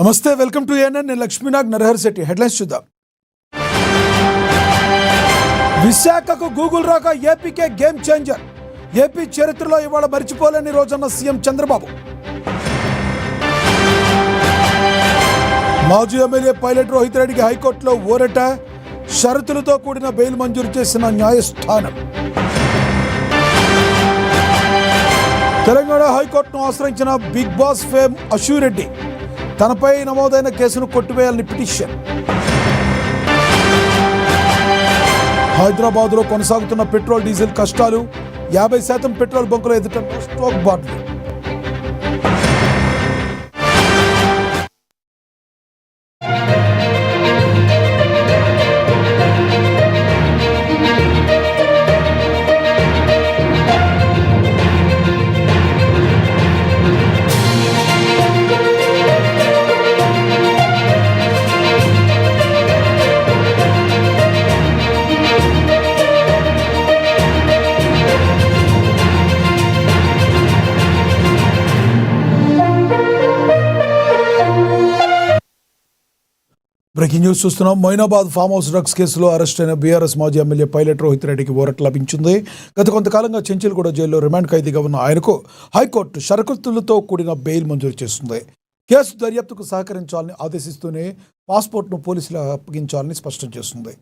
నమస్తే, welcome to ANN. నేను Lakshminag Narahar Shetty. Headlines చూద్దాం. విశాఖకు గూగుల్ రాక ఏపీకే గేమ్ చేంజర్. ఏపీ చరిత్రలో ఇవాళ మరిచిపోలేని రోజన్న సీఎం చంద్రబాబు. మాజీ ఎమ్మెల్యే పైలట్ రోహిత్ రెడ్డికి హైకోర్టులో ఊరట. షరతులతో కూడిన బెయిల్ మంజూరు చేసిన న్యాయస్థానం. తెలంగాణ హైకోర్టును ఆశ్రయించిన బిగ్ బాస్ ఫేమ్ అశూరెడ్డి. తనపై నమోదైన కేసును కొట్టివేయాలని పిటిషన్. హైదరాబాద్లో కొనసాగుతున్న పెట్రోల్ డీజిల్ కష్టాలు. 50% పెట్రోల్ బంకుల ఎదుట స్టాక్ బార్డులు. బ్రేకింగ్ న్యూస్ చూస్తున్నాం. మొయినాబాద్ ఫామ్ హౌస్ డ్రగ్స్ కేసులో అరెస్ట్ అయిన బీఆర్ఎస్ మాజీ ఎమ్మెల్యే పైలట్ రోహిత్ రెడ్డికి ఊరట లభించింది. గత కొంతకాలంగా చెంచల్గూడ జైల్లో రిమాండ్ ఖైదీగా ఉన్న ఆయనకు హైకోర్టు షరతులతో కూడిన బెయిల్ మంజూరు చేస్తుంది. కేసు దర్యాప్తుకు సహకరించాలని ఆదేశిస్తూనే పాస్పోర్ట్ను పోలీసులకు అప్పగించాలని స్పష్టం చేస్తుంది.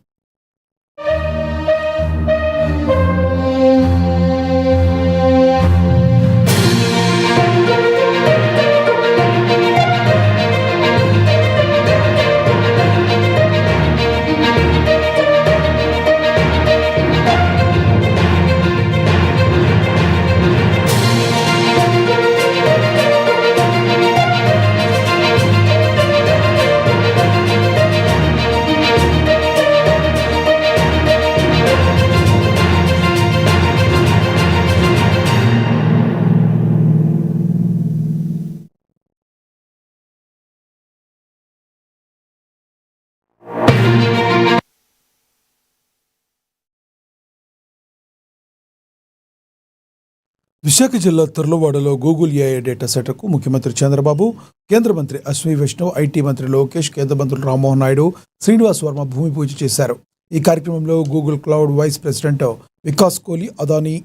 విశాఖ జిల్లా తర్లువాడలో గూగుల్ ఏఐ డేటా సెంటర్కు ముఖ్యమంత్రి చంద్రబాబు, కేంద్ర మంత్రి అశ్విని వైష్ణవ్, ఐటీ మంత్రి లోకేష్, కేంద్ర మంత్రులు రామ్మోహన్ నాయుడు, శ్రీనివాస్ వర్మ భూమి పూజ చేశారు. ఈ కార్యక్రమంలో Google cloud vice president Vikas Kohli, Adani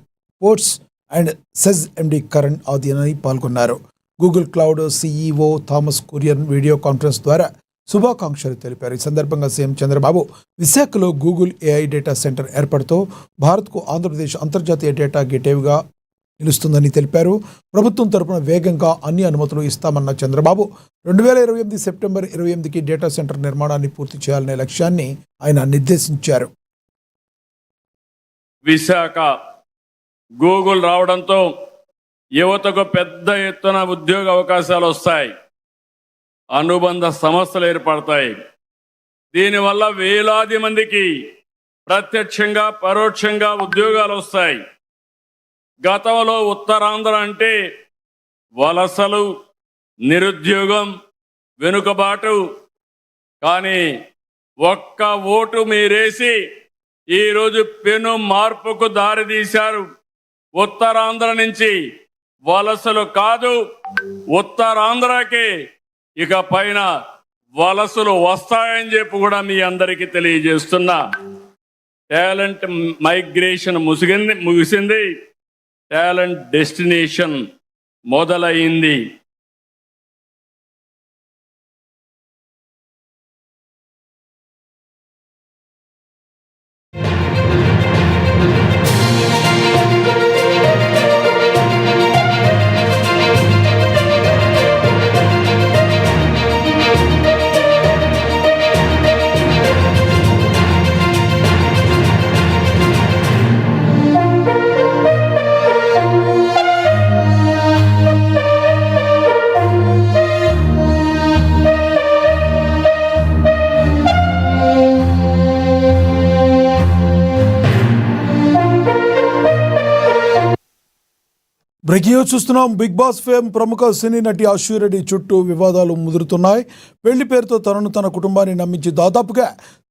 ports and SEZ MD Karan Adani పాల్గొన్నారు. Google cloud CEO Thomas Kurian video conference ద్వారా శుభాకాంక్షలు తెలిపారు. ఈ సందర్భంగా సీఎం చంద్రబాబు విశాఖలో గూగుల్ ఏఐ డేటా సెంటర్ ఏర్పాటుతో భారత్కు ఆంధ్రప్రదేశ్ అంతర్జాతీయ డేటా గేట్వేగా నిలుస్తుందని తెలిపారు. ప్రభుత్వం తరపున వేగంగా అన్ని అనుమతులు ఇస్తామన్న చంద్రబాబు 2028 సెప్టెంబర్ 28కి డేటా సెంటర్ నిర్మాణాన్ని పూర్తి చేయాలనే లక్ష్యాన్ని ఆయన నిర్దేశించారు. విశాఖ గూగుల్ రావడంతో యువతకు పెద్ద ఎత్తున ఉద్యోగ అవకాశాలు వస్తాయి, అనుబంధ సంస్థలు ఏర్పడతాయి. దీనివల్ల వేలాది మందికి ప్రత్యక్షంగా పరోక్షంగా ఉద్యోగాలు వస్తాయి. గతంలో ఉత్తరాంధ్ర అంటే వలసలు, నిరుద్యోగం, వెనుకబాటు. కానీ ఒక్క ఓటు మీరేసి ఈరోజు పెను మార్పుకు దారితీశారు. ఉత్తరాంధ్ర నుంచి వలసలు కాదు, ఉత్తరాంధ్రకి ఇక పైన వలసలు వస్తాయని చెప్పి కూడా మీ అందరికీ తెలియజేస్తున్నా. టాలెంట్ మైగ్రేషన్ ముగిసింది, టాలెంట్ డెస్టినేషన్ మొదలైంది. బ్రేకింగ్ చూస్తున్నాం. బిగ్ బాస్ ఫేమ్ ప్రముఖ సినీ నటి అశూరెడ్డి చుట్టూ వివాదాలు ముదురుతున్నాయి. పెళ్లి పేరుతో తనను తన కుటుంబాన్ని నమ్మించి దాదాపుగా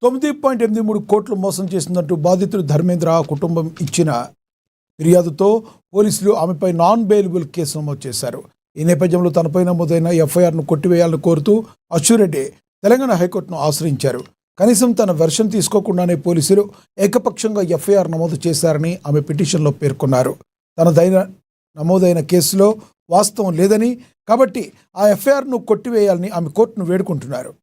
9.83 కోట్లు మోసం చేసిందంటూ బాధితుడు ధర్మేంద్ర కుటుంబం ఇచ్చిన ఫిర్యాదుతో పోలీసులు ఆమెపై నాన్ బెయిలబుల్ కేసు నమోదు చేశారు. ఈ నేపథ్యంలో తనపై నమోదైన ఎఫ్ఐఆర్ను కొట్టివేయాలని కోరుతూ అచ్చురెడ్డి తెలంగాణ హైకోర్టును ఆశ్రయించారు. కనీసం తన వెర్షన్ తీసుకోకుండానే పోలీసులు ఏకపక్షంగా ఎఫ్ఐఆర్ నమోదు చేశారని ఆమె పిటిషన్లో పేర్కొన్నారు. నమోదైన కేసులో వాస్తవం లేదని, కాబట్టి ఆ ఎఫ్ఐఆర్ను కొట్టివేయాలని ఆమె కోర్టును వేడుకుంటున్నారు.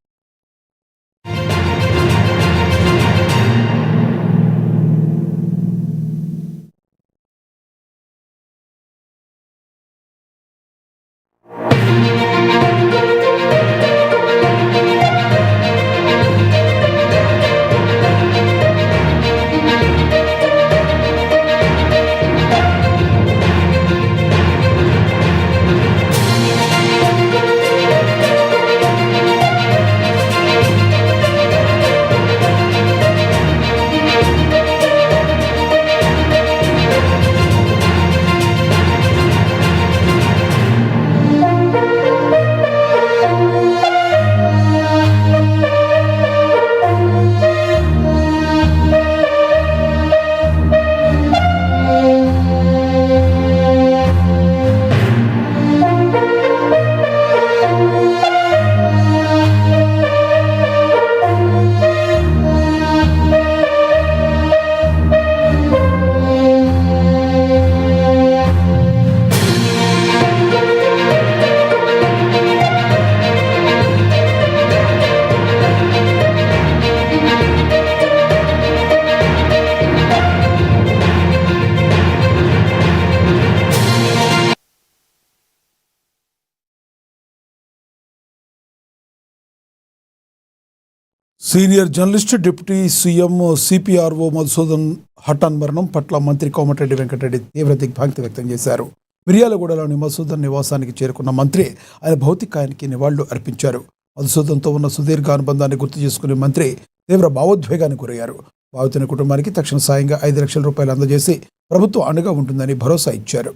Senior journalist deputy CM CPRO Madhusudan హఠాన్ మరణం పట్ల మంత్రి కోమటిరెడ్డి వెంకటరెడ్డి తీవ్ర దిగ్భ్రాంతి వ్యక్తం చేశారు. మిర్యాలగూడలోని మధుసూదన్ నివాసానికి చేరుకున్న మంత్రి ఆయన భౌతికాయానికి నివాళులు అర్పించారు. మధుసూదన్తో ఉన్న సుదీర్ఘ అనుబంధాన్ని గుర్తు చేసుకునే మంత్రి తీవ్ర భావోద్వేగానికి గురయ్యారు. బాధితుని కుటుంబానికి తక్షణ సాయంగా 5 లక్షల రూపాయలు అందజేసి ప్రభుత్వం అండగా ఉంటుందని భరోసా ఇచ్చారు.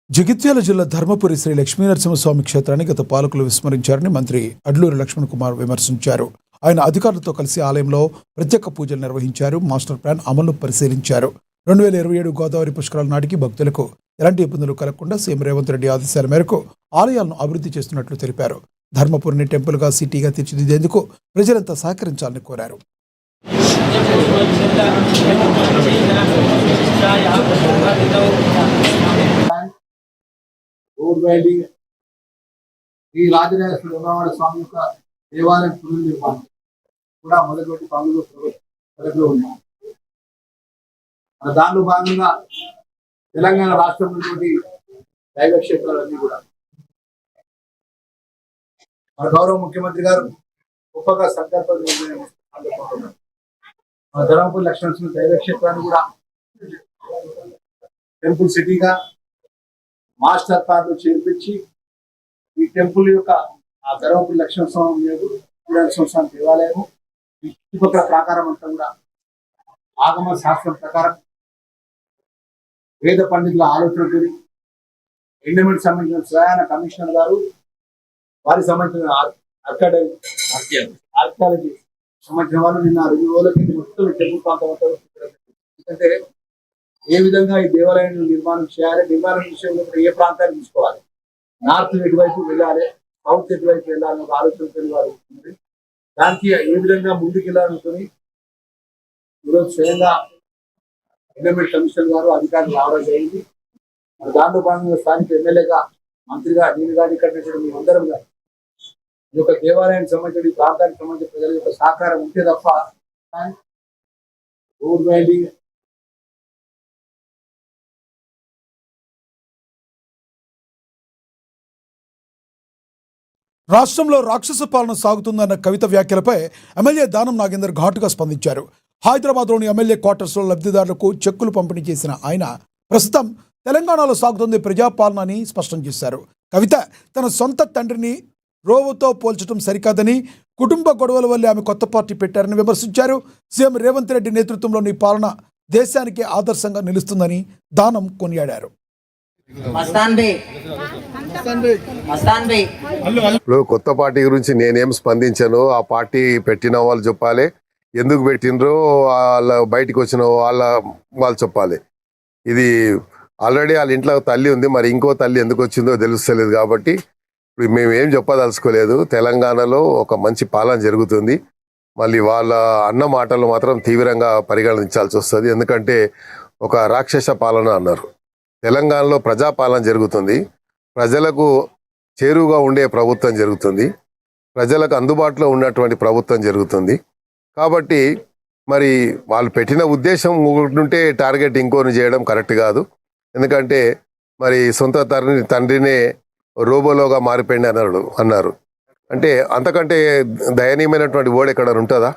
జగిత్యాల జిల్లా ధర్మపురి శ్రీ లక్ష్మీనరసింహస్వామి క్షేత్రాన్ని గత పాలకులు విస్మరించారని మంత్రి అడ్లూరి లక్ష్మణ్ కుమార్ విమర్శించారు. ఆయన అధికారులతో కలిసి ఆలయంలో ప్రత్యేక పూజలు నిర్వహించారు. మాస్టర్ ప్లాన్ అమలు పరిశీలించారు. 2027 గోదావరి పుష్కరాల నాటికి భక్తులకు ఎలాంటి ఇబ్బందులు కలగకుండా సీఎం రేవంత్ రెడ్డి ఆదేశాల మేరకు ఆలయాలను అభివృద్ధి చేస్తున్నట్లు తెలిపారు. ధర్మపురిని టెంపుల్గా సిటీగా తీర్చిదిద్దేందుకు ప్రజలంతా సహకరించాలని కోరారు. రోడ్ వైడింగ్, ఈ రాజరాజేశ్వర ఉన్నవాడ స్వామి యొక్క దేవాలయం పునర్నిర్మాణం కూడా మొదటి పనులు ప్రగతిలో ఉన్నాయి. దానిలో భాగంగా తెలంగాణ రాష్ట్రంలోని దైవ క్షేత్రాలన్నీ కూడా మన గౌరవ ముఖ్యమంత్రి గారు గొప్పగా సంకల్ప మన ధర్మపురి లక్ష్మణ దైవ క్షేత్రాన్ని కూడా టెంపుల్ సిటీగా మాస్టర్ ప్లాన్లు చేర్పించి ఈ టెంపుల్ యొక్క ఆ ధర్మపురి లక్ష్మణ స్వామి దేవాలయం ఈ చుట్టుపక్కల ప్రాకారం అంతా కూడా ఆగమ శాస్త్రం ప్రకారం వేద పండితుల ఆలోచనతో ఎండోమెంట్ సంబంధించిన స్వయాన కమిషనర్ గారు వారికి సంబంధించిన ఆర్కియాలజీ సంబంధించిన వాళ్ళు నిన్న 2 రోజుల కింద మొత్తం టెంపుల్ ప్రాంతం అంతా ఎందుకంటే ఏ విధంగా ఈ దేవాలయాన్ని నిర్మాణం చేయాలి, నిర్మాణం విషయంలో ఏ ప్రాంతాన్ని తీసుకోవాలి, నార్త్ ఎటువైపు వెళ్ళాలి, సౌత్ ఎటువైపు వెళ్ళాలని ఒక ఆలోచన వారు ఉంది. దానికి ఏ విధంగా ముందుకు వెళ్ళాలనుకుని ఈరోజు స్వయంగా ఎండోమెంట్ కమిషనర్ గారు అధికారులు రావడం జరిగింది. దాంట్లో భాగంగా స్థానిక ఎమ్మెల్యేగా మంత్రిగా నేను కానీ ఇక్కడ మీ అందరం కానీ ఈ యొక్క దేవాలయానికి సంబంధించిన ఈ ప్రాంతానికి సంబంధించిన ప్రజల యొక్క సహకారం ఉంటే తప్ప రోడ్ వైడింగ్ రాష్ట్రంలో రాక్షస పాలన సాగుతుందన్న కవిత వ్యాఖ్యలపై ఎమ్మెల్యే దానం నాగేందర్ ఘాటుగా స్పందించారు. హైదరాబాద్లోని ఎమ్మెల్యే క్వార్టర్స్లో లబ్ధిదారులకు చెక్కులు పంపిణీ చేసిన ఆయన ప్రస్తుతం తెలంగాణలో సాగుతుంది ప్రజాపాలన అని స్పష్టం చేశారు. కవిత తన సొంత తండ్రిని రోవుతో పోల్చడం సరికాదని, కుటుంబ గొడవల వల్లే ఆమె కొత్త పార్టీ పెట్టారని విమర్శించారు. సీఎం రేవంత్ రెడ్డి నేతృత్వంలోని పాలన దేశానికి ఆదర్శంగా నిలుస్తుందని దానం కొనియాడారు. ఇప్పుడు కొత్త పార్టీ గురించి నేనేం స్పందించాను, ఆ పార్టీ పెట్టిన వాళ్ళు చెప్పాలి, ఎందుకు పెట్టినరో వాళ్ళ బయటికి వచ్చిన వాళ్ళు చెప్పాలి. ఇది ఆల్రెడీ వాళ్ళ ఇంట్లో తల్లి ఉంది, మరి ఇంకో తల్లి ఎందుకు వచ్చిందో తెలుస్తలేదు. కాబట్టి ఇప్పుడు మేము ఏం చెప్పదలుచుకోలేదు. తెలంగాణలో ఒక మంచి పాలన జరుగుతుంది. మళ్ళీ వాళ్ళ అన్న మాటలు మాత్రం తీవ్రంగా పరిగణించాల్సి వస్తుంది. ఎందుకంటే ఒక రాక్షస పాలన అన్నారు. తెలంగాణలో ప్రజాపాలన జరుగుతుంది. ప్రజలకు చేరువుగా ఉండే ప్రభుత్వం జరుగుతుంది. ప్రజలకు అందుబాటులో ఉన్నటువంటి ప్రభుత్వం జరుగుతుంది. కాబట్టి మరి వాళ్ళు పెట్టిన ఉద్దేశం ఉంటే టార్గెట్ ఇంకోని చేయడం కరెక్ట్ కాదు. ఎందుకంటే మరి సొంత తండ్రినే రోబోలోగా మారిపోయింది అన్నారు. అంటే అంతకంటే దయనీయమైనటువంటి ఓడ ఎక్కడ ఉంటుందా?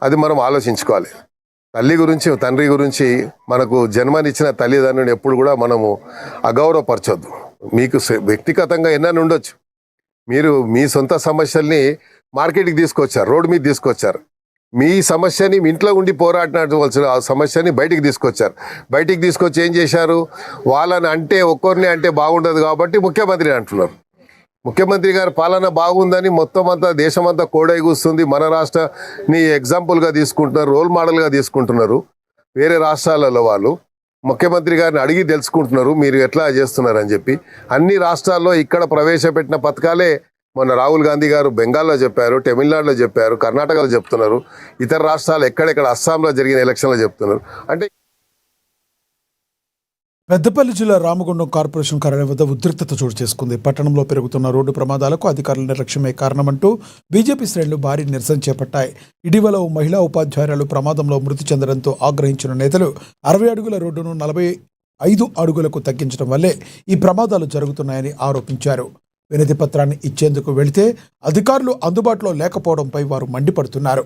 అది మనం ఆలోచించుకోవాలి. తల్లి గురించి, తండ్రి గురించి, మనకు జన్మనిచ్చిన తల్లిదండ్రులను ఎప్పుడు కూడా మనము అగౌరవపరచొద్దు. మీకు వ్యక్తిగతంగా ఎన్నైనా ఉండొచ్చు. మీరు మీ సొంత సమస్యల్ని మార్కెట్కి తీసుకొచ్చారు, రోడ్డు మీద తీసుకొచ్చారు. మీ సమస్యని మీ ఇంట్లో ఉండి పోరాటవలసిన ఆ సమస్యని బయటికి తీసుకొచ్చారు. బయటికి తీసుకొచ్చి ఏం చేశారు? వాళ్ళని అంటే ఒక్కరిని అంటే బాగుండదు కాబట్టి ముఖ్యమంత్రి అంటున్నారు. ముఖ్యమంత్రి గారి పాలన బాగుందని మొత్తం అంతా దేశమంతా కోడై కూస్తుంది. మన రాష్ట్రాన్ని ఎగ్జాంపుల్గా తీసుకుంటున్నారు, రోల్ మోడల్గా తీసుకుంటున్నారు. వేరే రాష్ట్రాలలో వాళ్ళు ముఖ్యమంత్రి గారిని అడిగి తెలుసుకుంటున్నారు మీరు ఎట్లా చేస్తున్నారు అని చెప్పి. అన్ని రాష్ట్రాల్లో ఇక్కడ ప్రవేశపెట్టిన పథకాలే మొన్న రాహుల్ గాంధీ గారు బెంగాల్లో చెప్పారు, తమిళనాడులో చెప్పారు, కర్ణాటకలో చెప్తున్నారు, ఇతర రాష్ట్రాలు ఎక్కడెక్కడ అస్సాంలో జరిగిన ఎలక్షన్లో చెప్తున్నారు. అంటే పెద్దపల్లి జిల్లా రామగుండం కార్పొరేషన్ కార్యాలయం వద్ద ఉద్రిక్తత చోటు చేసుకుంది. పట్టణంలో పెరుగుతున్న రోడ్డు ప్రమాదాలకు అధికారుల నిర్లక్ష్యమే కారణమంటూ బీజేపీ శ్రేణులు భారీ నిరసన చేపట్టాయి. ఇటీవల ఓ మహిళా ఉపాధ్యాయురాలు ప్రమాదంలో మృతి చెందడంతో ఆగ్రహించిన నేతలు 60 అడుగుల రోడ్డును 45 అడుగులకు తగ్గించడం వల్లే ఈ ప్రమాదాలు జరుగుతున్నాయని ఆరోపించారు. వినతి పత్రాన్ని ఇచ్చేందుకు వెళితే అధికారులు అందుబాటులో లేకపోవడంపై వారు మండిపడుతున్నారు.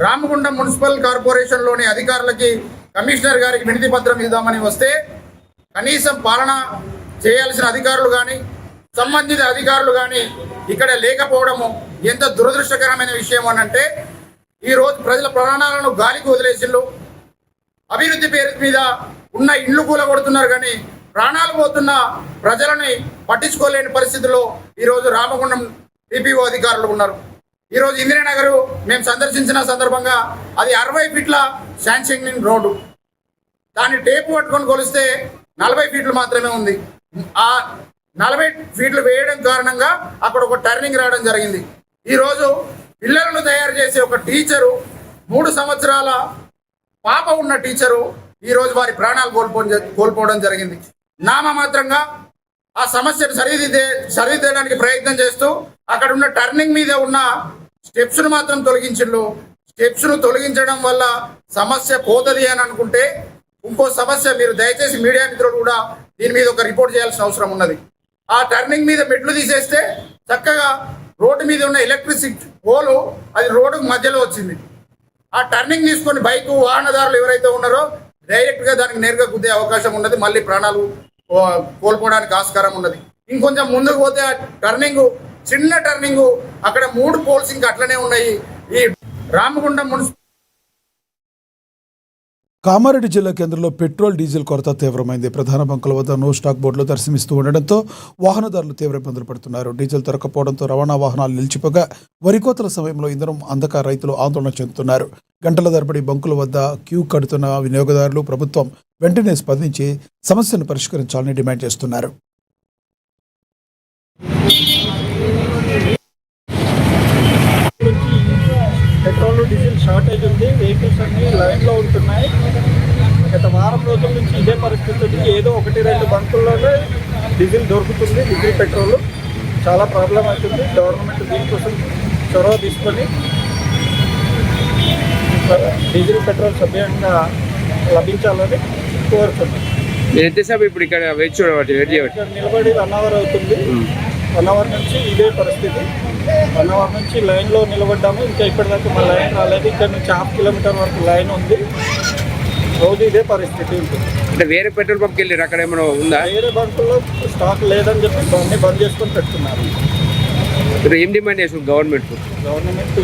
రామగుండం మున్సిపల్ కార్పొరేషన్లోని అధికారులకి కమిషనర్ గారికి వినతి పత్రం ఇద్దామని వస్తే కనీసం పాలన చేయాల్సిన అధికారులు కానీ సంబంధిత అధికారులు కానీ ఇక్కడ లేకపోవడము ఎంత దురదృష్టకరమైన విషయం అని అంటే, ఈరోజు ప్రజల ప్రాణాలను గాలికి వదిలేసిళ్ళు. అభివృద్ధి పేరు మీద ఉన్న ఇండ్లు కూలగొడుతున్నారు కానీ ప్రాణాలు పోతున్న ప్రజలని పట్టించుకోలేని పరిస్థితుల్లో ఈరోజు రామగుండం టీపీఓ అధికారులు ఉన్నారు. ఈరోజు ఇందిరానగర్ మేము సందర్శించిన సందర్భంగా అది 60 ఫీట్ల శాంక్షనింగ్ రోడ్డు. దాన్ని టేపు పట్టుకొని కొలిస్తే 40 ఫీట్లు మాత్రమే ఉంది. ఆ 40 ఫీట్లు వేయడం కారణంగా అక్కడ ఒక టర్నింగ్ రావడం జరిగింది. ఈరోజు పిల్లలను తయారు చేసే ఒక టీచరు, 3 సంవత్సరాల పాప ఉన్న టీచరు ఈరోజు వారి ప్రాణాలు కోల్పోవడం జరిగింది. నామమాత్రంగా ఆ సమస్యను సరిదిద్దడానికి ప్రయత్నం చేస్తూ అక్కడ ఉన్న టర్నింగ్ మీద ఉన్న స్టెప్స్ను మాత్రం తొలగించిండు. స్టెప్స్ను తొలగించడం వల్ల సమస్య పోతుంది అని అనుకుంటే ఇంకో సమస్య, మీరు దయచేసి మీడియా మిత్రులు కూడా దీని మీద ఒక రిపోర్ట్ చేయాల్సిన అవసరం ఉన్నది. ఆ టర్నింగ్ మీద మెట్లు తీసేస్తే చక్కగా రోడ్డు మీద ఉన్న ఎలక్ట్రిసిటీ పోలు అది రోడ్డు మధ్యలో వచ్చింది. ఆ టర్నింగ్ తీసుకొని బైకు వాహనదారులు ఎవరైతే ఉన్నారో డైరెక్ట్గా దానికి నేరుగా గుద్దే అవకాశం ఉన్నది. మళ్ళీ ప్రాణాలు కోల్పోవడానికి ఆస్కారం ఉన్నది. ఇంకొంచెం ముందుకు పోతే ఆ టర్నింగ్, చిన్న టర్నింగ్, అక్కడ 3 పోల్స్ ఇంకా అట్లనే ఉన్నాయి. ఈ రామగుండం మున్సిపల్ కామారెడ్డి జిల్లా కేంద్రంలో పెట్రోల్, డీజిల్ కొరత తీవ్రమైంది. ప్రధాన బంకుల వద్ద నో స్టాక్ బోర్డులు దర్శనమిస్తూ ఉండడంతో వాహనదారులు తీవ్ర ఇబ్బందులు పడుతున్నారు. డీజిల్ దొరకపోవడంతో రవాణా వాహనాలు నిలిచిపోగా వరి కోతల సమయంలో ఇంధనం అందక రైతులు ఆందోళన చెందుతున్నారు. గంటల తరబడి బంకుల వద్ద క్యూ కడుతున్న వినియోగదారులు ప్రభుత్వం వెంటనే స్పందించి సమస్యను పరిష్కరించాలని డిమాండ్ చేస్తున్నారు. పెట్రోల్, డీజిల్ షార్టేజ్ ఉంది. వెహికల్స్ అన్నీ లైన్లో ఉంటున్నాయి. గత వారం రోజుల నుంచి ఇదే పరిస్థితి ఉంది. ఏదో 1-2 బంకుల్లోనే డీజిల్ దొరుకుతుంది. డీజిల్, పెట్రోల్ చాలా ప్రాబ్లం అవుతుంది. గవర్నమెంట్ దీనికోసం చొరవ తీసుకొని డీజిల్, పెట్రోల్ సవ్యంగా లభించాలని కోరుతున్నాం. ఎంతసేపు ఇప్పుడు ఇక్కడ వెయిట్ చేయబట్టి నిలబడి 1 అవర్ అవుతుంది. 1 అవర్ నుంచి ఇదే పరిస్థితి. 1 అవర్ నుంచి లైన్లో నిలబడ్డాము. ఇంకా ఇప్పటిదాకా మా లైన్ రాలేదు. ఇక్కడ నుంచి 1/2 కిలోమీటర్ వరకు లైన్ ఉంది. రోజు ఇదే పరిస్థితి ఉంటుంది. అంటే వేరే పెట్రోల్ పంప్కి వెళ్ళారు, అక్కడ ఏమైనా ఉందా? వేరే బంకుల్లో స్టాక్ లేదని చెప్పి అన్ని బంద్ చేసుకొని పెడుతున్నారు. ఏం డిమాండ్ చేస్తుంది గవర్నమెంట్? గవర్నమెంట్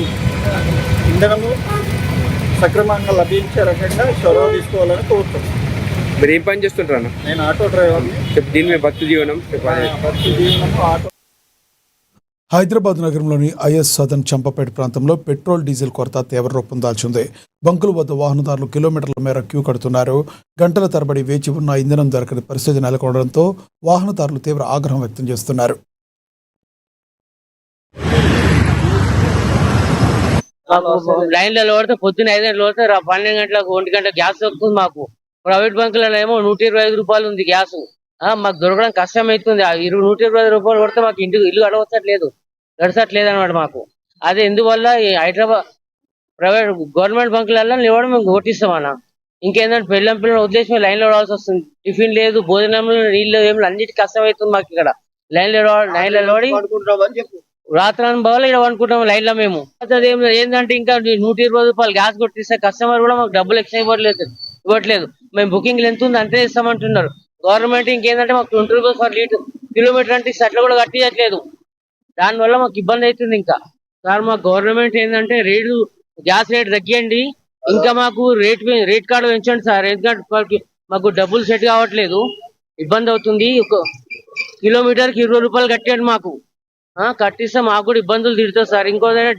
ఇంధనము సక్రమంగా లభించే రకంగా చొరవ తీసుకోవాలని కోరుతున్నాను. మీరు ఏం పని చేస్తుంటారు? నేను ఆటో డ్రైవర్ని. దీని మీద భక్తి జీవనం భక్తి జీవనము ఆటో. హైదరాబాద్ నగరంలోని ఐఎస్ సదన్ చంపపేట ప్రాంతంలో పెట్రోల్ డీజిల్ కొరత తీవ్ర రూపం దాల్చింది. బంకుల వద్ద వాహనదారులు కిలోమీటర్ల మేర క్యూ కడుతున్నారు. గంటల తరబడి వేచి ఉన్న ఇంధనం దొరకని పరిస్థితి నెలకొనడంతో వాహనదారులు తీవ్ర ఆగ్రహం వ్యక్తం చేస్తున్నారు. లైన్లలో పడితే పొద్దున్న 5 గంటలు పడితే 12 గంటలకు 1 గంట గ్యాస్ దొరుకుతుంది. మాకు ప్రైవేట్ బంకులలో ఏమో 125 రూపాయలు ఉంది గ్యాస్. మాకు దొరకడం కష్టం అవుతుంది. 125 రూపాయలు కొడితే మాకు ఇల్లు గడవట్లేదు అనమాట మాకు. అదే ఎందువల్ల ఈ హైదరాబాద్ ప్రైవేట్ గవర్నమెంట్ బంకులలో ఇవ్వడం మేము కొట్టిస్తామన్నా. ఇంకేంటంటే పిల్లలు ఉద్దేశం లైన్లో రావాల్సి వస్తుంది. టిఫిన్ లేదు, భోజనంలో నీళ్ళు ఏమి అన్నిటికీ కష్టం అవుతుంది మాకు. ఇక్కడ లైన్లో పడి రాత్రి అనుభవాలు ఇక్కడ అనుకుంటాం లైన్లో మేము. ఏంటంటే ఇంకా 120 రూపాయలు గ్యాస్ కొట్టిస్తే కస్టమర్ కూడా మాకు డబ్బులు ఎక్స్ట్రా ఇవ్వట్లేదు. మేము బుకింగ్లు ఎంత ఉంది అంతే ఇస్తామంటున్నారు. గవర్నమెంట్ ఇంకేంటంటే మాకు 20 రూపీస్ పర్ కిలోమీటర్ అంటే అట్లా కూడా కట్టించట్లేదు. దానివల్ల మాకు ఇబ్బంది అవుతుంది. ఇంకా సార్ మాకు గవర్నమెంట్ ఏంటంటే గ్యాస్ రేట్ తగ్గియండి, ఇంకా మాకు రేట్ కార్డు పెంచండి సార్. ఎందుకంటే మాకు డబ్బులు సెట్ కావట్లేదు, ఇబ్బంది అవుతుంది. ఒక కిలోమీటర్కి 20 రూపాయలు కట్టండి మాకు. కట్టిస్తే మాకు కూడా ఇబ్బందులు తీరుతాయి సార్. ఇంకోదైనా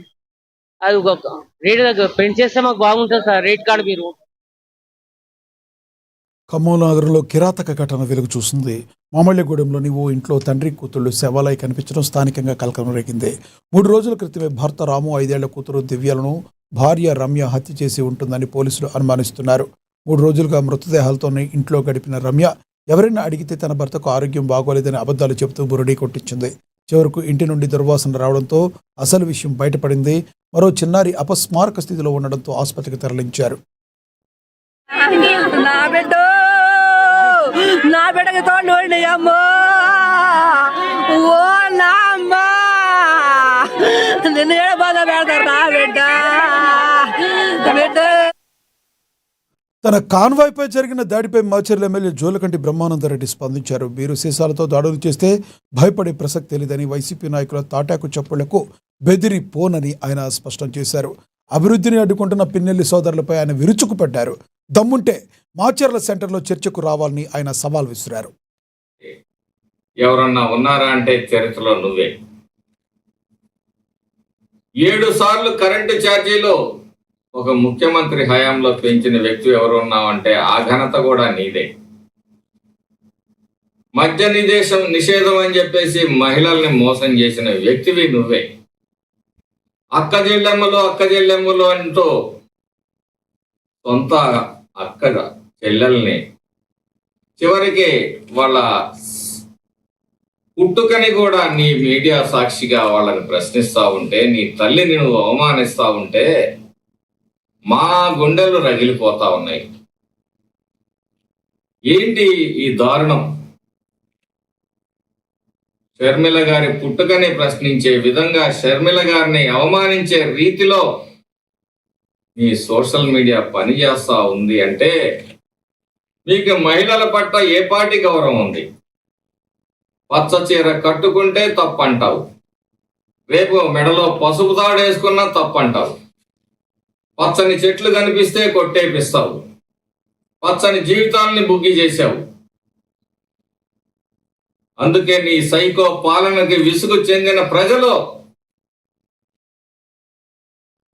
అది రేట్ పెంచేస్తే మాకు బాగుంటుంది సార్ రేట్ కార్డు. మీరు ఖమ్మం నగరంలో కిరాతక ఘటన వెలుగు చూసింది. మామళ్ళగూడెంలోని ఓ ఇంట్లో తండ్రి కూతుళ్లు శవాలై కనిపించడం స్థానికంగా కలకలం రేగింది. 3 రోజుల క్రితమే భర్త రాము 5 ఏళ్ల కూతురు దివ్యలను భార్య రమ్య హత్య చేసి ఉంటుందని పోలీసులు అనుమానిస్తున్నారు. 3 రోజులుగా మృతదేహాలతోనే ఇంట్లో గడిపిన రమ్య ఎవరైనా అడిగితే తన భర్తకు ఆరోగ్యం బాగోలేదని అబద్ధాలు చెబుతూ బురడీ కొట్టించింది. చివరకు ఇంటి నుండి దుర్వాసన రావడంతో అసలు విషయం బయటపడింది. మరో చిన్నారి అపస్మారక స్థితిలో ఉండడంతో ఆసుపత్రికి తరలించారు. నా బిడ్డకి తోడు అమ్మో ఓ నా అమ్మ నిన్ను ఏడ బాధ పెడతారు నా బిడ్డ. తన కాన్వాయ్పై జరిగిన దాడిపై మాచర్ల ఎమ్మెల్యే జోలకంటి బ్రహ్మానందరెడ్డి స్పందించారు. బీరు సీసాలతో దాడులు చేస్తే భయపడే ప్రసక్తి లేదని, వైసీపీ నాయకుల తాటాకు చప్పుళ్లకు బెదిరి పోనని ఆయన స్పష్టం చేశారు. అభివృద్ధిని అడ్డుకుంటున్న పిన్నెల్లి సోదరులపై ఆయన విరుచుకుపడ్డారు. దమ్ముంటే మాచర్ల సెంటర్లో చర్చకు రావాలని ఆయన సవాల్ విసిరారు. ఎవరన్నా ఉన్నారా అంటే చరిత్రలో నువ్వే. 7 సార్లు కరెంటు ఛార్జీలు ఒక ముఖ్యమంత్రి హయాంలో పెంచిన వ్యక్తి ఎవరు ఉన్నావంటే ఆ ఘనత కూడా నీదే. మద్య నిషేధం అని చెప్పేసి మహిళల్ని మోసం చేసిన వ్యక్తివి నువ్వే. అక్క చెల్లెమ్మలు అంటూ సొంత అక్క చెల్లెల్ని చివరికి వాళ్ళ పుట్టుకని కూడా నీ మీడియా సాక్షిగా వాళ్ళని ప్రశ్నిస్తా ఉంటే, నీ తల్లిని నువ్వు అవమానిస్తా ఉంటే మా గుండెలు రగిలిపోతా ఉన్నాయి. ఏంటి ఈ దారుణం? షర్మిల గారి పుట్టుకని ప్రశ్నించే విధంగా, షర్మిల గారిని అవమానించే రీతిలో మీ సోషల్ మీడియా పనిచేస్తా ఉంది అంటే మీకు మహిళల పట్ల ఏ పార్టీ గౌరవం ఉంది? పచ్చ చీర కట్టుకుంటే తప్పంటావు, రేపు మెడలో పసుపు తాడు వేసుకున్నా తప్పంటావు, పచ్చని చెట్లు కనిపిస్తే కొట్టేపిస్తావు, పచ్చని జీవితాలని బుగ్గి చేశావు. అందుకే నీ సైకో పాలనకి విసుగు చెందిన ప్రజలు.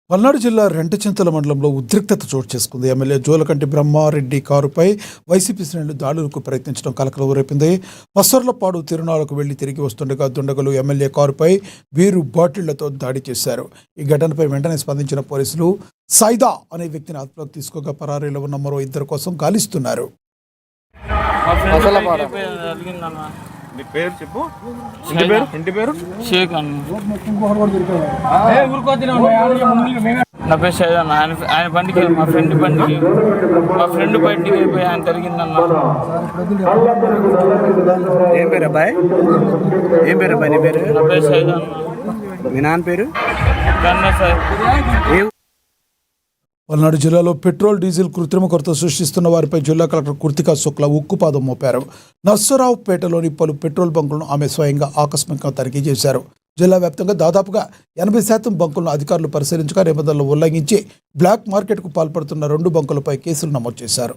పల్నాడు జిల్లా రెంటచింతల మండలంలో ఉద్రిక్తత చోటు చేసుకుంది. ఎమ్మెల్యే జోలకంటి బ్రహ్మారెడ్డి కారుపై వైసీపీ శ్రేణులు దాడులకు ప్రయత్నించడం కలకలం రేపింది. పసర్లపాడు తిరునాళ్లకు వెళ్లి తిరిగి వస్తుండగా దుండగులు ఎమ్మెల్యే కారుపై బీరు బాటిళ్లతో దాడి చేశారు. ఈ ఘటనపై వెంటనే స్పందించిన పోలీసులు సైదా అనే వ్యక్తిని అదుపులోకి తీసుకోగా పరారీలో ఉన్న మరో 2 కోసం గాలిస్తున్నారు. పేరు చెప్పు. ఇంటి పేరు షేక్ అన్న. నా పేరు షైదన్న. ఆయన బండికి మా ఫ్రెండ్ బండికి అయిపోయి ఆయన జరిగిందన్న. ఏం పేరు అబ్బాయి? నీ పేరు? నా పేరు షైదన్న. మీ నాన్న పేరు? గన్న సార్. పల్నాడు జిల్లాలో పెట్రోల్ డీజిల్ కృత్రిమ కొరత సృష్టిస్తున్న వారిపై జిల్లా కలెక్టర్ కృతికా శుక్లా ఉక్కుపాదం మోపారు. నర్సరావుపేటలోని పలు పెట్రోల్ బంకులను ఆమె స్వయంగా ఆకస్మికంగా తనిఖీ చేశారు. జిల్లా వ్యాప్తంగా దాదాపుగా 80% బంకులను అధికారులు పరిశీలించగా నిబంధనలు ఉల్లంఘించి బ్లాక్ మార్కెట్కు పాల్పడుతున్న 2 బంకులపై కేసులు నమోదు చేశారు.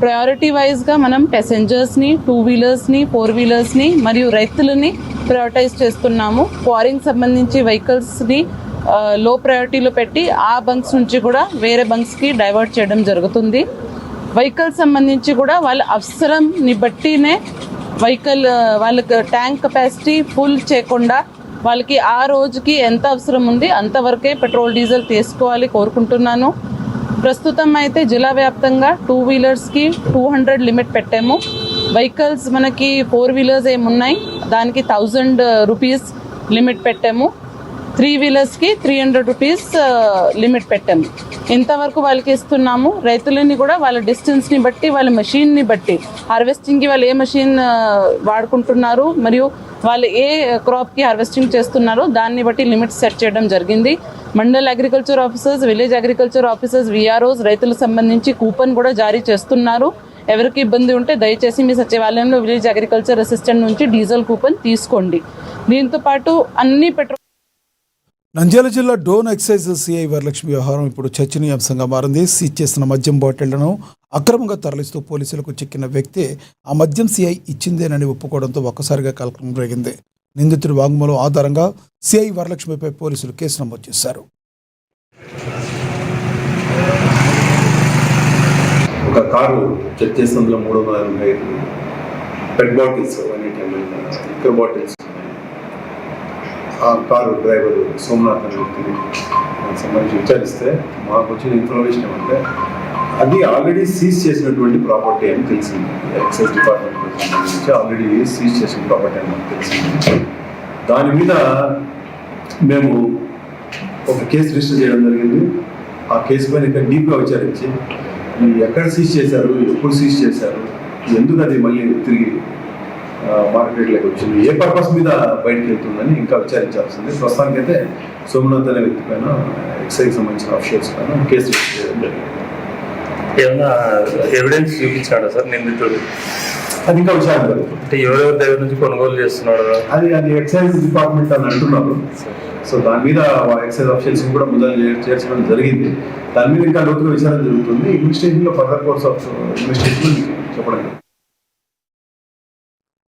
ప్రయారిటీ వైజ్గా మనం ప్యాసింజర్స్ని, 2 వీలర్స్ని, 4 వీలర్స్ని మరియు రైతులని ప్రయారిటైజ్ చేస్తున్నాము. క్వారింగ్ సంబంధించి వెహికల్స్ని లో ప్రయారిటీలో పెట్టి ఆ బంక్స్ నుంచి కూడా వేరే బంక్స్కి డైవర్ట్ చేయడం జరుగుతుంది. వెహికల్ సంబంధించి కూడా వాళ్ళ అవసరంని బట్టినే వెహికల్ వాళ్ళకి ట్యాంక్ కెపాసిటీ ఫుల్ చేయకుండా వాళ్ళకి ఆ రోజుకి ఎంత అవసరం ఉంది అంతవరకే పెట్రోల్ డీజిల్ తీసుకోవాలి కోరుకుంటున్నాను. ప్రస్తుతం అయితే జిల్లా వ్యాప్తంగా 2 వీలర్స్కి 200 లిమిట్ పెట్టాము. వెహికల్స్ మనకి 4 వీలర్స్ ఏమున్నాయి దానికి 1000 రూపీస్ లిమిట్ పెట్టాము. 3 వీలర్స్కి 300 రూపీస్ లిమిట్ పెట్టాము. ఇంతవరకు వాళ్ళకి ఇస్తున్నాము. రైతులని కూడా వాళ్ళ డిస్టెన్స్ని బట్టి వాళ్ళ మెషిన్ని బట్టి హార్వెస్టింగ్కి వాళ్ళు ఏ మెషిన్ వాడుకుంటున్నారు మరియు వాళ్ళు ఏ క్రాప్కి హార్వెస్టింగ్ చేస్తున్నారు దాన్ని బట్టి లిమిట్స్ సెట్ చేయడం జరిగింది. Mandal agriculture officers, village agriculture officers, VROs రైతులకు సంబంధించి కూపన్ కూడా జారీ చేస్తున్నారు. ఎవరికి ఇబ్బంది ఉంటే దయచేసి మీ సచివాలయంలో విలేజ్ అగ్రికల్చర్ అసిస్టెంట్ నుంచి డీజిల్ కూపన్ తీసుకోండి. దీంతో పాటు అన్ని పెట్రోల్ నంద్యాల జిల్లా డోన్ ఎక్సైజ్ సిఐ వరలక్ష్మి వ్యవహారం ఇప్పుడు చర్చనీయాంశంగా మారింది. సీజ్ చేసిన మద్యం బాటిళ్లను అక్రమంగా తరలిస్తూ పోలీసులకు చిక్కిన వ్యక్తి ఆ మద్యం సిఐ ఇచ్చిందేనని ఒప్పుకోవడంతో ఒక్కసారిగా కలకలం రేగింది. నిందితుడి వాంగ్మూలం ఆధారంగా సిఐ వరలక్ష్మిపై పోలీసులు కేసు నమోదు చేశారు. ఒక కారు చెక్ చేసినందులో 385 పెట్ బాటిల్స్, 180 ml లిక్కర్ బాటిల్స్. ఆ కారు డ్రైవర్ సోమనాథ్ అనే వ్యక్తిని సంబంధించి విచారిస్తే మాకు వచ్చిన ఇన్ఫర్మేషన్ ఏమంటే అది ఆల్రెడీ సీజ్ చేసినటువంటి ప్రాపర్టీ అని తెలిసింది. ఎక్సైజ్ డిపార్ట్మెంట్ సంబంధించి ఆల్రెడీ సీజ్ చేసిన ప్రాపర్టీ అని మాకు తెలిసింది. దాని మీద మేము ఒక కేసు రిజిస్టర్ చేయడం జరిగింది. ఆ కేసు పైన ఇంకా డీప్గా విచారించి ఎక్కడ సీజ్ చేశారు, ఎప్పుడు సీజ్ చేశారు, ఎందుకు అది మళ్ళీ తిరిగి మార్కెట్లోకి వచ్చింది, ఏ పర్పస్ మీద బయటకు వెళ్తుందని ఇంకా విచారించాల్సింది. ప్రస్తుతానికైతే సోమనాథ్ అనే వ్యక్తి పైన ఎక్సైజ్ సంబంధించిన ఆఫీసర్స్ పైన కేసు రిజిస్టర్ చేయడం జరిగింది. ఏమన్నా ఎవిడెన్స్ చూపించాడా సార్ నిందితుడు? అది ఇంకా విచారణ జరుగుతుంది. అంటే ఎవరెవరి దగ్గర నుంచి కొనుగోలు చేస్తున్నాడు అది ఎక్సైజ్ డిపార్ట్మెంట్ అని అంటున్నారు. సో దాని మీద ఎక్సైజ్ ఆఫీసర్స్ కూడా ముందర చేర్చడం జరిగింది. దాని మీద ఇంకా లోతుగా విచారణ జరుగుతుంది. ఇన్వెస్టిగేషన్లో ఫర్దర్ కోర్స్ ఆఫ్ ఇన్వెస్టిగేషన్ చెప్పడం.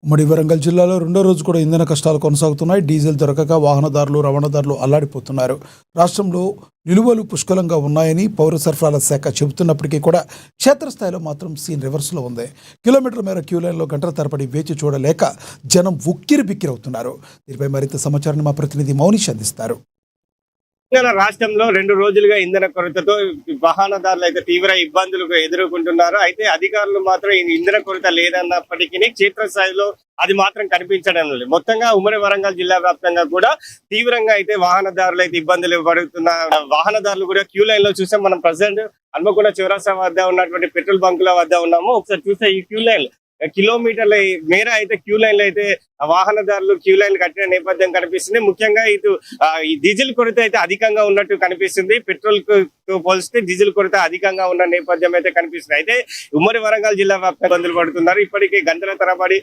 ఉమ్మడి వరంగల్ జిల్లాలో 2వ రోజు కూడా ఇంధన కష్టాలు కొనసాగుతున్నాయి. డీజిల్ దొరకక వాహనదారులు, రవాణాదారులు అల్లాడిపోతున్నారు. రాష్ట్రంలో నిలువలు పుష్కలంగా ఉన్నాయని పౌర సరఫరాల శాఖ చెబుతున్నప్పటికీ కూడా క్షేత్రస్థాయిలో మాత్రం సీన్ రివర్స్లో ఉంది. కిలోమీటర్ల మేర క్యూ లైన్లో గంటల తరబడి వేచి చూడలేక జనం ఉక్కిరి బిక్కిరవుతున్నారు. దీనిపై మరింత సమాచారాన్ని మా ప్రతినిధి మౌనిష్ అందిస్తారు. రాష్ట్రంలో 2 రోజులుగా ఇంధన కొరతతో వాహనదారులు అయితే తీవ్ర ఇబ్బందులు ఎదుర్కొంటున్నారు. అయితే అధికారులు మాత్రం ఇంధన కొరత లేదన్నప్పటికీ క్షేత్రస్థాయిలో అది మాత్రం కనిపించడం లేదు. మొత్తంగా ఉమ్మడి వరంగల్ జిల్లా వ్యాప్తంగా కూడా తీవ్రంగా అయితే వాహనదారులు అయితే ఇబ్బందులు పడుతున్న వాహనదారులు కూడా క్యూ లైన్ లో చూసాం. మనం ప్రజెంట్ హన్మకొండ చౌరస్తా వద్ద ఉన్నటువంటి పెట్రోల్ బంకుల వద్ద ఉన్నాము. ఒకసారి చూస్తే ఈ క్యూ లైన్ కిలోమీటర్ల మేర అయితే క్యూ లైన్లు అయితే వాహనదారులు క్యూ లైన్లు కట్టిన నేపథ్యం కనిపిస్తుంది. ముఖ్యంగా ఇటు ఈ డీజిల్ కొరత అయితే అధికంగా ఉన్నట్టు కనిపిస్తుంది. పెట్రోల్ తో పోలిస్తే డీజిల్ కొరత అధికంగా ఉన్న నేపథ్యం అయితే కనిపిస్తుంది. అయితే ఉమ్మడి వరంగల్ జిల్లా వ్యాప్తంగా ఇబ్బందులు పడుతున్నారు. ఇప్పటికీ గంటల తరబడి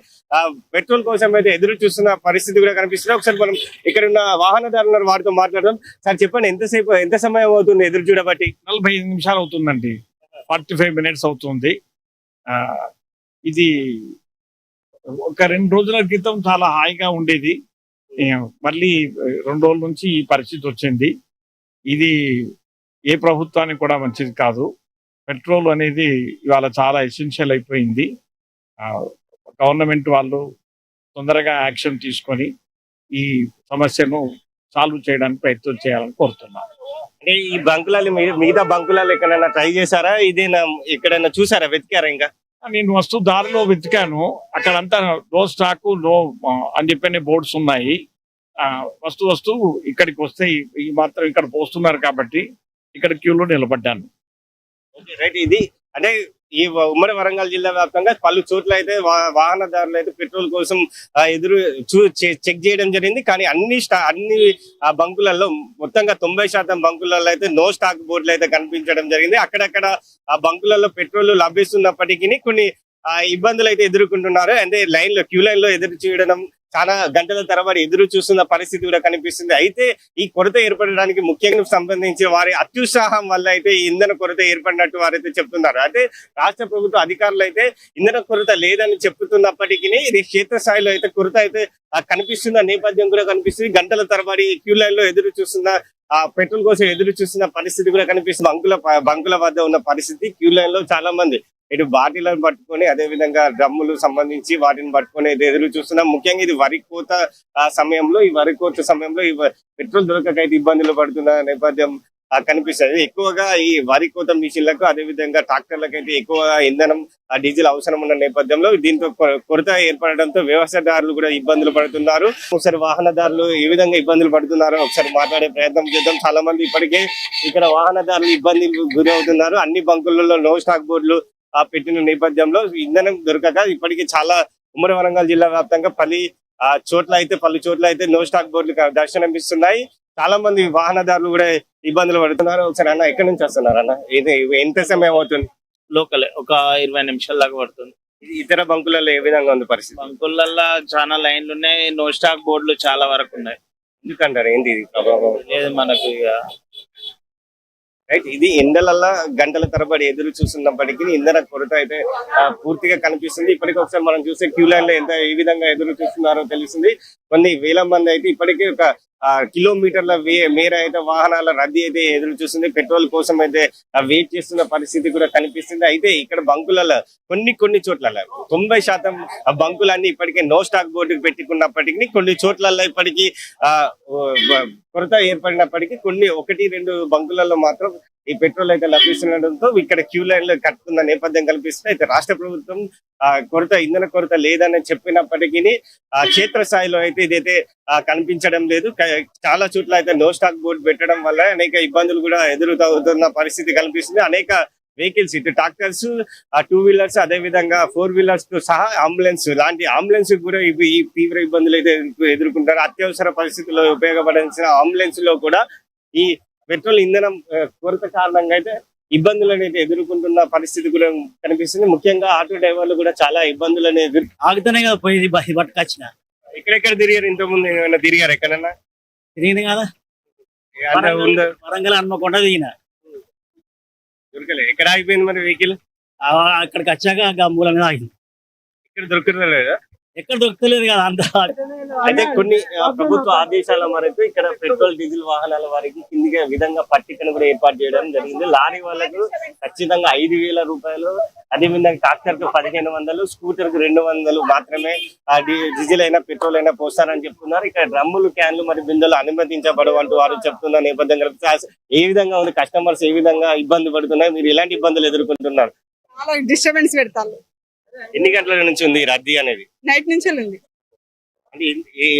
పెట్రోల్ కోసం అయితే ఎదురు చూస్తున్న పరిస్థితి కూడా కనిపిస్తుంది. ఒకసారి మనం ఇక్కడ ఉన్న వాహనదారులు వారితో మాట్లాడదాం. సార్ చెప్పండి, ఎంత సమయం అవుతుంది ఎదురు చూడబట్టి? 45 నిమిషాలు అవుతుందండి. 45 minutes అవుతుంది. ఇది ఒక 2 రోజుల క్రితం చాలా హాయిగా ఉండేది. మళ్ళీ 2 రోజుల నుంచి ఈ పరిస్థితి వచ్చింది. ఇది ఏ ప్రభుత్వానికి కూడా మంచిది కాదు. పెట్రోల్ అనేది ఇవాళ చాలా ఎసెన్షియల్ అయిపోయింది. గవర్నమెంట్ వాళ్ళు తొందరగా యాక్షన్ తీసుకొని ఈ సమస్యను సాల్వ్ చేయడానికి ప్రయత్నం చేయాలని కోరుతున్నాను. అంటే ఈ బంకులలో మిగతా బంకులలో ఎక్కడైనా ట్రై చేశారా? ఇదేనా ఎక్కడైనా చూసారా, వెతికారా? ఇంకా నేను దారిలో వెతికాను. అక్కడంతా నో స్టాక్ నో అని చెప్పిన బోర్డ్స్ ఉన్నాయి. వస్తూ ఇక్కడికి వస్తే ఈ మాత్రం ఇక్కడ పోస్తున్నారు కాబట్టి ఇక్కడ క్యూలో నిలబడ్డాను. రైట్. ఇది అంటే ఈ ఉమ్మడి వరంగల్ జిల్లా వ్యాప్తంగా పలు చోట్ల అయితే వాహనదారులు అయితే పెట్రోల్ కోసం ఎదురు చెక్ చేయడం జరిగింది. కానీ అన్ని బంకులలో మొత్తంగా 90% బంకులలో అయితే నో స్టాక్ బోర్డులు అయితే కనిపించడం జరిగింది. అక్కడక్కడ ఆ బంకులలో పెట్రోల్ లభిస్తున్నప్పటికీ కొన్ని ఇబ్బందులు అయితే ఎదుర్కొంటున్నారు. అంటే క్యూ లైన్ లో ఎదురు చూడడం, చాలా గంటల తరబడి ఎదురు చూస్తున్న పరిస్థితి కూడా కనిపిస్తుంది. అయితే ఈ కొరత ఏర్పడడానికి ముఖ్యంగా సంబంధించి వారి అత్యుత్సాహం వల్ల అయితే ఈ ఇంధన కొరత ఏర్పడినట్టు వారైతే చెప్తున్నారు. అయితే రాష్ట్ర ప్రభుత్వ అధికారులు అయితే ఇంధన కొరత లేదని చెప్తున్నప్పటికీ ఇది క్షేత్రస్థాయిలో అయితే కొరత అయితే కనిపిస్తున్న నేపథ్యం కూడా కనిపిస్తుంది. గంటల తరబడి క్యూ లైన్ లో ఎదురు చూస్తున్న పెట్రోల్ కోసం ఎదురు చూస్తున్న పరిస్థితి కూడా కనిపిస్తుంది. బంకుల వద్ద ఉన్న పరిస్థితి, క్యూ లైన్ లో చాలా మంది ఇటు బాటిలను పట్టుకొని అదే విధంగా డ్రమ్ములు సంబంధించి వాటిని పట్టుకొని ఎదురు చూస్తున్నాం. ముఖ్యంగా ఇది వరి కోత సమయంలో ఈ పెట్రోల్ దొరకకైతే ఇబ్బందులు పడుతున్న నేపథ్యం కనిపిస్తుంది. ఎక్కువగా ఈ వరి కోత మిషన్లకు అదే విధంగా ట్రాక్టర్లకు అయితే ఎక్కువ ఇంధనం డీజిల్ అవసరం ఉన్న నేపథ్యంలో దీంతో కొరత ఏర్పడడంతో వ్యవసాయదారులు కూడా ఇబ్బందులు పడుతున్నారు. ఒకసారి వాహనదారులు ఏ విధంగా ఇబ్బందులు పడుతున్నారో ఒకసారి మాట్లాడే ప్రయత్నం చేద్దాం. చాలా మంది ఇప్పటికే ఇక్కడ వాహనదారులు ఇబ్బందులు గురవుతున్నారు. అన్ని బంకులలో నో స్టాక్ బోర్డులు పెట్టిన నేపథ్యంలో ఇంధనం దొరకక ఇప్పటికీ చాలా ఉమ్మడి వరంగల్ జిల్లా వ్యాప్తంగా పలు చోట్ల అయితే నో స్టాక్ బోర్డులు దర్శనమిస్తున్నాయి. చాలా మంది వాహనదారులు కూడా ఇబ్బందులు పడుతున్నారు. ఒకసారి అన్న ఎక్కడి నుంచి వస్తున్నారు అన్న? ఇది ఎంత సమయం అవుతుంది? లోకల్ ఒక 20 నిమిషాల దాకా పడుతుంది. ఇతర బంకులలో ఏ విధంగా ఉంది పరిస్థితి? బంకులల్లో చాలా లైన్లు ఉన్నాయి, నో స్టాక్ బోర్డులు చాలా వరకు ఉన్నాయి. ఎందుకంటారు ఏంటి ఇది ప్రభావం? లేదు మనకు ఇక రైట్, ఇది ఎండలల్లా గంటల తరబడి ఎదురు చూస్తున్నప్పటికీ ఇంధన కొరత అయితే పూర్తిగా కనిపిస్తుంది. ఇప్పటికీ ఒకసారి మనం చూసే క్యూ లైన్ లో ఏ విధంగా ఎదురు చూస్తున్నారో తెలుస్తుంది. కొన్ని వేల మంది అయితే ఇప్పటికీ ఒక కిలోమీటర్ల మేర అయితే వాహనాల రద్దీ అయితే ఎదురు చూస్తుంది. పెట్రోల్ కోసం అయితే వెయిట్ చేస్తున్న పరిస్థితి కూడా కనిపిస్తుంది. అయితే ఇక్కడ బంకులలో కొన్ని చోట్ల 90% బంకులన్నీ ఇప్పటికే నో స్టాక్ బోర్డుకు పెట్టుకున్నప్పటికీ కొన్ని చోట్లలో ఇప్పటికీ కొరత ఏర్పడినప్పటికీ కొన్ని 1-2 బంకులలో మాత్రం ఈ పెట్రోల్ అయితే లభిస్తుండటంతో ఇక్కడ క్యూ లైన్ లో కట్టుకున్న నేపథ్యం కల్పిస్తుంది. అయితే రాష్ట్ర ప్రభుత్వం ఇంధన కొరత లేదని చెప్పినప్పటికీ క్షేత్రస్థాయిలో అయితే ఇదైతే కనిపించడం లేదు. చాలా చోట్ల అయితే నో స్టాక్ బోర్డు పెట్టడం వల్ల అనేక ఇబ్బందులు కూడా ఎదురవుతున్న పరిస్థితి కనిపిస్తుంది. అనేక వెహికల్స్ ఇటు ట్రాక్టర్స్, 2 వీలర్స్, అదే విధంగా 4 వీలర్స్ తో సహా అంబులెన్స్ కూడా ఈ తీవ్ర ఇబ్బందులు అయితే ఎదుర్కొంటారు. అత్యవసర పరిస్థితుల్లో ఉపయోగపడాల్సిన అంబులెన్స్ లో కూడా ఈ పెట్రోల్ ఇంధనం కొరత కారణంగా అయితే ఇబ్బందులను అయితే ఎదుర్కొంటున్న పరిస్థితి కూడా కనిపిస్తుంది. ముఖ్యంగా ఆటో డ్రైవర్లు కూడా చాలా ఇబ్బందులను ఆగుతానే కదా పోయింది పట్టుకొచ్చిన. ఎక్కడెక్కడ తిరిగారు? ఇంతకుముందు ఏమైనా తిరిగారు? ఎక్కడన్నా తిరిగింది కదా, వరంగల్ హన్మకొండ దిగిన. దొరకలేదు. ఎక్కడ ఆగిపోయింది మరి వెహికల్? అక్కడికి వచ్చాక మూల మీద ఆగింది. ఇక్కడ దొరకలేదా? ఎక్కడ దొరకలేదు కదా అంత. అయితే కొన్ని ప్రభుత్వ ఆదేశాల మేరకు ఇక్కడ పెట్రోల్ డీజిల్ వాహనాల వారికి కిందిగా విధంగా పట్టికను కూడా ఏర్పాటు చేయడం జరిగింది. లారీ వాళ్ళకు ఖచ్చితంగా 5,000 రూపాయలు, అదేవిధంగా ట్రాక్టర్ కు 1,500, స్కూటర్ కు 200 మాత్రమే డీజిల్ అయినా పెట్రోల్ అయినా పోస్తారని చెప్తున్నారు. ఇక్కడ డ్రమ్ములు, క్యాన్లు మరి బిందెలు అనుమతించబడవు అంటూ వారు చెప్తున్న నేపథ్యం కలిపి ఏ విధంగా ఉంది, కస్టమర్స్ ఏ విధంగా ఇబ్బంది పడుతున్నారు, మీరు ఎలాంటి ఇబ్బందులు ఎదుర్కొంటున్నారు? చాలా డిస్టర్బెన్స్ పెడతారు. ఎన్ని గంటల నుంచి ఉంది రద్దీ అనేది? నైట్ నుంచి ఉంది.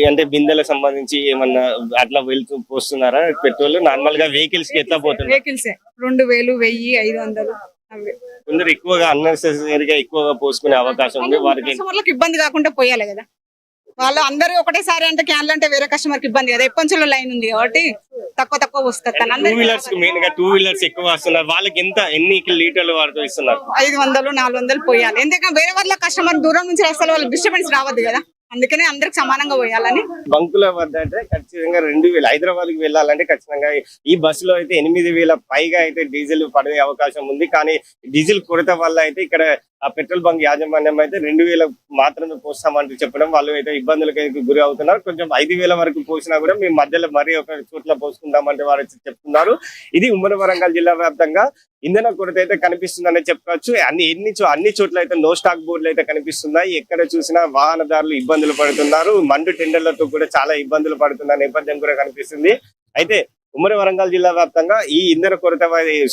అంటే బిందెలకు సంబంధించి ఏమన్నా అట్లా వెళ్తూ పోస్తున్నారా పెట్రోల్? నార్మల్ గా వెహికల్స్ కి ఎట్లా పోతుంది? వెహికల్స్ 2,000, 1,000, 500. కొందరు ఎక్కువగా అన్నెసెసరీగా ఎక్కువగా పోసుకునే అవకాశం ఉంది. వారికి ఇబ్బంది కాకుండా పోయాలి కదా. వాళ్ళు అందరూ ఒకటేసారి అంటే క్యాన్లు అంటే వేరే కస్టమర్ కి ఇబ్బంది కదా. ఎప్పటి లైన్ ఉంది కాబట్టి తక్కువ వస్తుంది. 2 వీలర్స్ మెయిన్ గా 2 వీలర్స్ ఎక్కువ వస్తున్నారు. వాళ్ళకి ఎన్ని లీటర్లు వాడుతూ ఇస్తున్నారు? 500, 400 పోయాలి. ఎందుకంటే వేరే వాళ్ళ కస్టమర్ దూరం నుంచి వస్తారు, వాళ్ళకి డిస్టర్బెన్స్ రావద్దు కదా. అందుకనే అందరికి సమానంగా పోయాలని. బంకుల వద్ద అయితే ఖచ్చితంగా 2,000 హైదరాబాద్ కి వెళ్ళాలంటే ఖచ్చితంగా ఈ బస్సులో అయితే 8,000 పైగా అయితే డీజిల్ పడే అవకాశం ఉంది. కానీ డీజిల్ కొరత వల్ల అయితే ఇక్కడ ఆ పెట్రోల్ బంక్ యాజమాన్యం అయితే 2,000 మాత్రమే పోస్తామంటూ చెప్పడం వాళ్ళు అయితే ఇబ్బందులకు గురి అవుతున్నారు. కొంచెం 5,000 వరకు పోసినా కూడా మేము మధ్యలో మరీ ఒక చోట్ల పోసుకుంటామంటే వారు చెప్తున్నారు. ఇది ఉమ్మడి వరంగల్ జిల్లా వ్యాప్తంగా ఇంధన కొరత అయితే కనిపిస్తుందనే చెప్పుకోవచ్చు. అన్ని చోట్ల అయితే నో స్టాక్ బోర్డులు అయితే కనిపిస్తున్నాయి. ఎక్కడ చూసినా వాహనదారులు ఇబ్బందులు పడుతున్నారు. మండు టెండర్లతో కూడా చాలా ఇబ్బందులు పడుతున్న నేపథ్యం కూడా కనిపిస్తుంది. అయితే ఉమ్మడి వరంగల్ జిల్లా వ్యాప్తంగా ఈ ఇంధన కొరత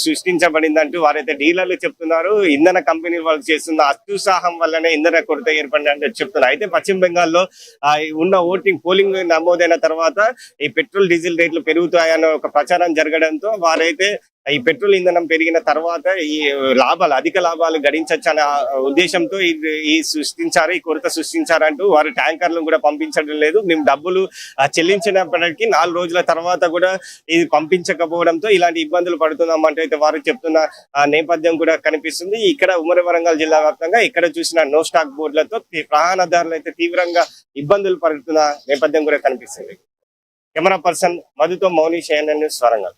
సృష్టించబడిందంటూ వారైతే డీలర్లు చెప్తున్నారు. ఇంధన కంపెనీలు వాళ్ళు చేస్తున్న అత్యుత్సాహం వల్లనే ఇంధన కొరత ఏర్పడిందని చెప్తున్నారు. అయితే పశ్చిమ బెంగాల్లో ఉన్న పోలింగ్ నమోదైన తర్వాత ఈ పెట్రోల్ డీజిల్ రేట్లు పెరుగుతాయన్న ఒక ప్రచారం జరగడంతో వారైతే ఈ పెట్రోల్ ఇంధనం పెరిగిన తర్వాత ఈ అధిక లాభాలు గడించొచ్చనే ఉద్దేశంతో ఈ సృష్టించారు, ఈ కొరత సృష్టించారంటూ వారు ట్యాంకర్లను కూడా పంపించడం లేదు. మేము డబ్బులు చెల్లించినప్పటికీ 4 రోజుల తర్వాత కూడా ఇది పంపించకపోవడంతో ఇలాంటి ఇబ్బందులు పడుతున్నామంటే అయితే వారు చెప్తున్న నేపథ్యం కూడా కనిపిస్తుంది. ఇక్కడ ఉమ్మడి వరంగల్ జిల్లా వ్యాప్తంగా ఇక్కడ చూసిన నో స్టాక్ బోర్డులతో ప్రయాణదారులు అయితే తీవ్రంగా ఇబ్బందులు పడుతున్న నేపథ్యం కూడా కనిపిస్తుంది. కెమెరా పర్సన్ మధుతో మౌని CNN న్యూస్ వరంగల్.